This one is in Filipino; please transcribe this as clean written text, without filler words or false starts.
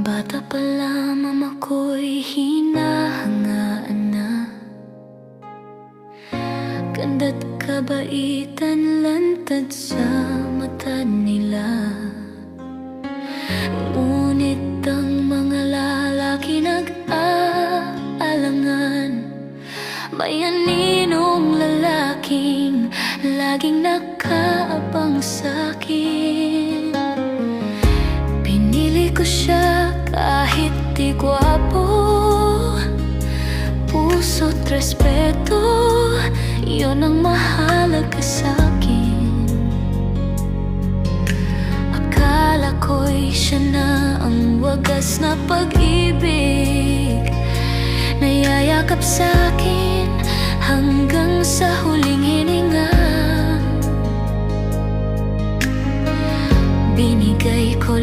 Bata pa lamang ako'y hinahangaan na. Ganda't kabaitan lantad sa mata nila. Ngunit ang mga lalaki nag-aalangan. May aninong lalaking laging nakaabang sa'kin. Pinili ko siya kahit di gwapo. Puso't respeto, yun ang mahalaga sa'kin. Akala ko'y siya na ang wagas na pag-ibig, nayayakap sa'kin hanggang sa huling hininga. Binigay ko